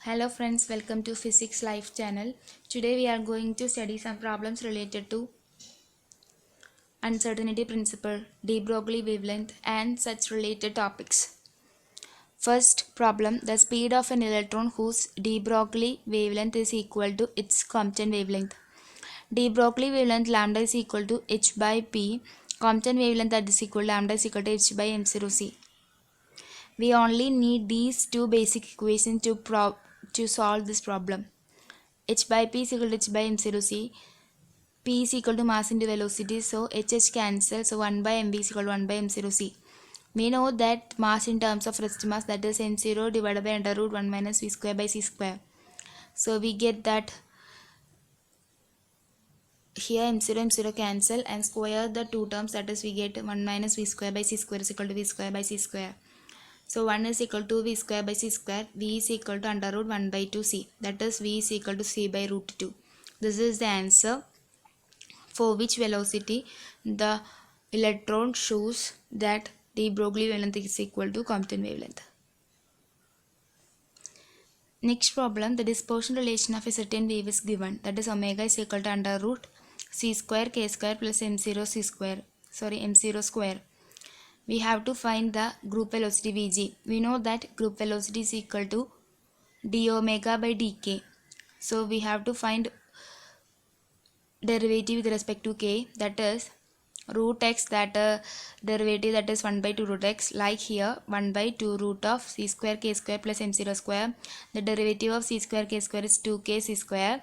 Hello friends, welcome to Physics Live channel. Today we are going to study some problems related to uncertainty principle, de Broglie wavelength and such related topics. First problem, the speed of an electron whose de Broglie wavelength is equal to its Compton wavelength. De Broglie wavelength lambda is equal to h by p. Compton wavelength that is equal to lambda is equal to h by m0c. We only need these two basic equations to solve this problem. H by p is equal to h by m0c. P is equal to mass into velocity, so h cancels, so 1 by mv is equal to 1 by m0c. We know that mass in terms of rest mass, that is m0 divided by under root 1 minus v square by c square. So we get that here m0 cancel and square the two terms, that is we get 1 minus v square by c square is equal to v square by c square. So 1 is equal to v square by c square, v is equal to under root 1 by 2c, that is v is equal to c by root 2. This is the answer for which velocity the electron shows that de Broglie wavelength is equal to Compton wavelength. Next problem, the dispersion relation of a certain wave is given, that is omega is equal to under root c square k square plus m0 square. We have to find the group velocity Vg. We know that group velocity is equal to d omega by dk. So we have to find derivative with respect to k, that is root x, that derivative, that is 1 by 2 root x, like here 1 by 2 root of c square k square plus m0 square. The derivative of c square k square is 2k c square,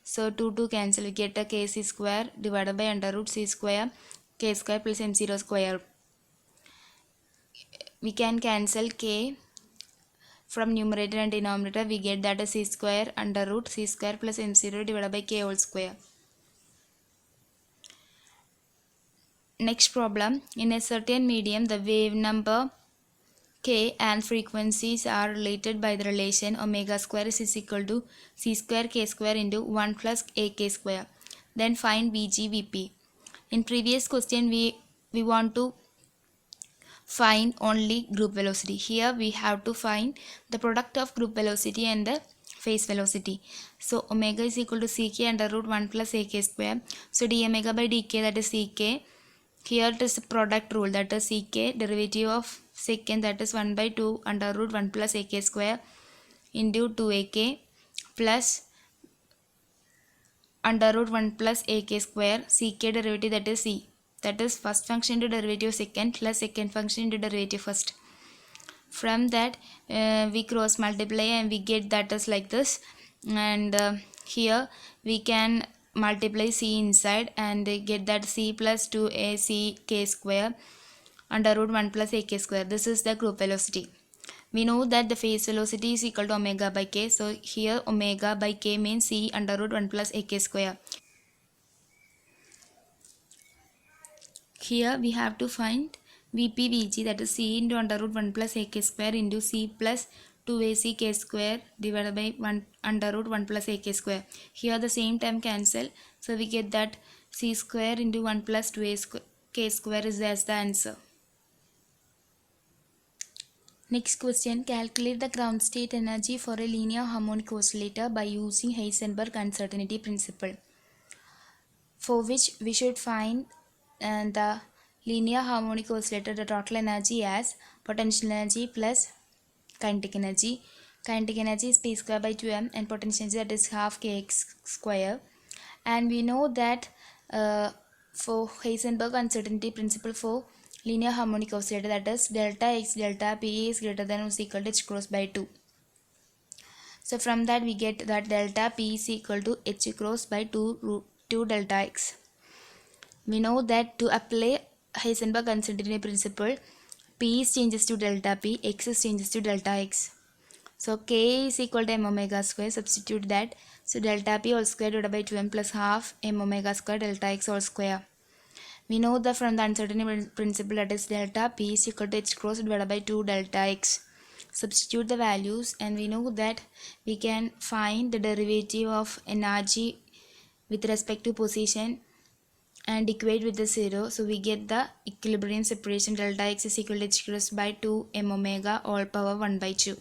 so 2 cancel, we get a k c square divided by under root c square k square plus m0 square. We can cancel k from numerator and denominator, we get that as c square under root c square plus m0 divided by k whole square. Next problem, in a certain medium the wave number k and frequencies are related by the relation omega square is equal to c square k square into 1 plus ak square. Then find Vg Vp. In previous question we want to find only group velocity. Here we have to find the product of group velocity and the phase velocity. So omega is equal to ck under root 1 plus ak square. So d omega by dk, that is ck. Here it is the product rule, that is ck derivative of secant, that is 1 by 2 under root 1 plus ak square into 2ak plus under root 1 plus ak square ck derivative, that is c, that is first function into derivative second plus second function into derivative first. From that we cross multiply and we get that is like this, and here we can multiply c inside and get that c plus 2ac k square under root 1 plus ak square. This is the group velocity. We know that the phase velocity is equal to omega by k, so here omega by k means c under root 1 plus ak square. Here we have to find Vp Vg, that is c into under root 1 plus ak square into c plus 2ac k square divided by 1 under root 1 plus ak square. Here the same term cancel, so we get that c square into 1 plus 2a k square is as the answer. Next question, calculate the ground state energy for a linear harmonic oscillator by using Heisenberg uncertainty principle, for which we should find the linear harmonic oscillator the total energy as potential energy plus kinetic energy. Kinetic energy is p square by 2m and potential energy, that is half kx square. And we know that for Heisenberg uncertainty principle for linear harmonic oscillator, that is delta x delta p is greater than or equal to h cross by 2. So from that we get that delta p is equal to h cross by 2 delta x. We know that to apply Heisenberg uncertainty principle, p is changes to delta p, x is changes to delta x. So k is equal to m omega square, substitute that. So delta p whole square divided by 2m plus half m omega square delta x whole square. We know that from the uncertainty principle, that is delta p is equal to h cross divided by 2 delta x. Substitute the values and we know that we can find the derivative of energy with respect to position and equate with the 0. So we get the equilibrium separation delta x is equal to h cross by 2 m omega all power 1 by 2.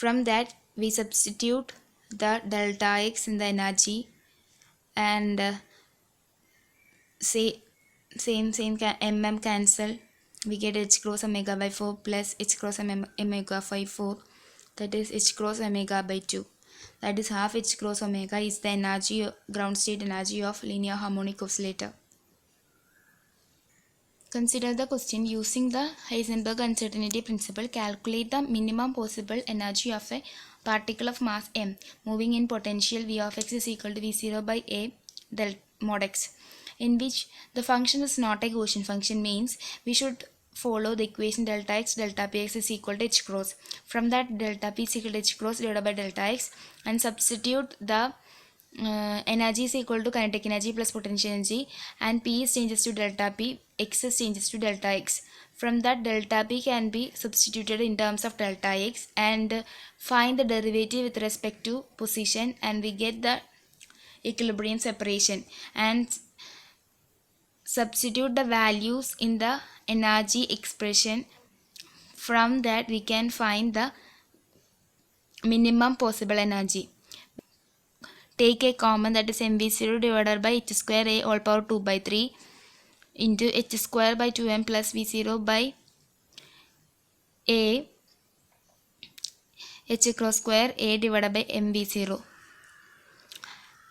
From that we substitute the delta x in the energy, and say mm cancel, we get h cross omega by 4 plus h cross omega by 4, that is h cross omega by 2, that is half h cross omega is the energy, ground state energy of linear harmonic oscillator. Consider the question. Using the Heisenberg uncertainty principle, calculate the minimum possible energy of a particle of mass m moving in potential V of x is equal to V0 by A del mod x, in which the function is not a Gaussian function. Means we should follow the equation delta x delta px is equal to h cross. From that, delta p is equal to h cross divided by delta x, and substitute the energy is equal to kinetic energy plus potential energy, and p is changes to delta p, x is changes to delta x. From that, delta p can be substituted in terms of delta x, and find the derivative with respect to position, and we get the equilibrium separation, and substitute the values in the energy expression. From that we can find the minimum possible energy. Take a common, that is mv0 divided by h square a all power 2 by 3 into h square by 2m plus v0 by a h cross square a divided by mv0,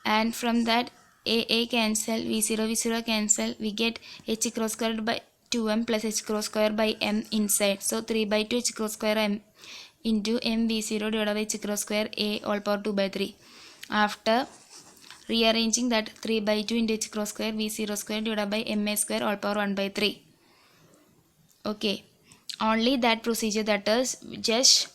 and from that a cancel, v0 cancel, we get h cross square by 2m plus h cross square by m inside, so 3 by 2 h cross square m into mv0 divided by h cross square a all power 2 by 3. After rearranging that, 3 by 2 into h cross square v0 square divided by ma square all power 1 by 3. Okay, only that procedure, that is just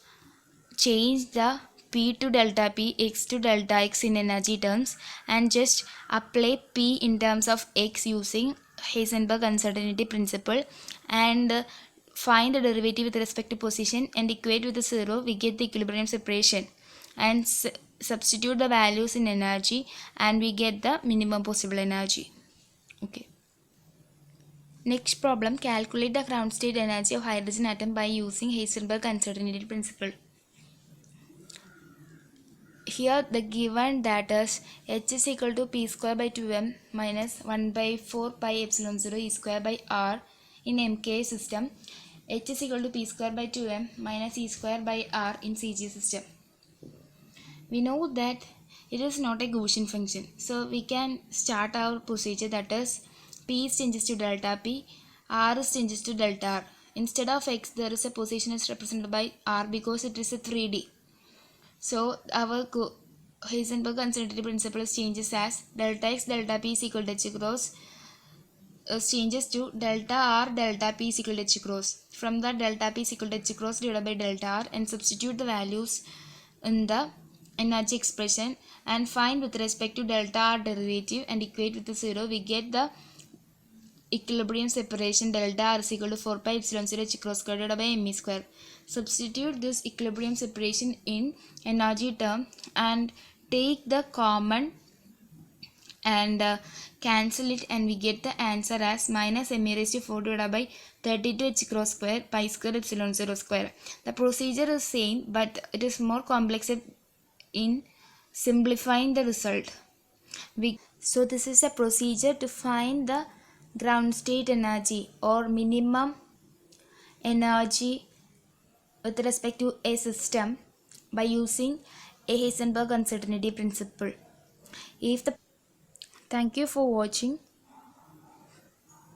change the p to delta p, x to delta x in energy terms, and just apply p in terms of x using Heisenberg uncertainty principle, and find the derivative with respect to position and equate with the 0, we get the equilibrium separation, and substitute the values in energy, and we get the minimum possible energy. Okay. Next problem, calculate the ground state energy of hydrogen atom by using Heisenberg uncertainty principle. Here the given that is h is equal to p square by 2m minus 1 by 4 pi epsilon 0 e square by r in MK system. H is equal to p square by 2m minus e square by r in CG system. We know that it is not a Gaussian function, so we can start our procedure, that is p is changes to delta p, r is changes to delta r. Instead of x, there is a position is represented by r because it is a 3D. So our Heisenberg uncertainty principle changes as delta x delta p is equal to h cross changes to delta r delta p is equal to h cross. From that, delta p is equal to h cross divided by delta r, and substitute the values in the energy expression, and find with respect to delta r derivative and equate with the 0, we get the equilibrium separation. Delta r is equal to 4 pi epsilon 0 h cross square divided by me square. Substitute this equilibrium separation in energy term, and take the common, and cancel it, and we get the answer as minus m raised to 4 divided by 32 h cross square pi square epsilon 0 square. The procedure is same, but it is more complex in simplifying the result. So this is a procedure to find the ground state energy or minimum energy with respect to a system by using a Heisenberg uncertainty principle. Thank you for watching.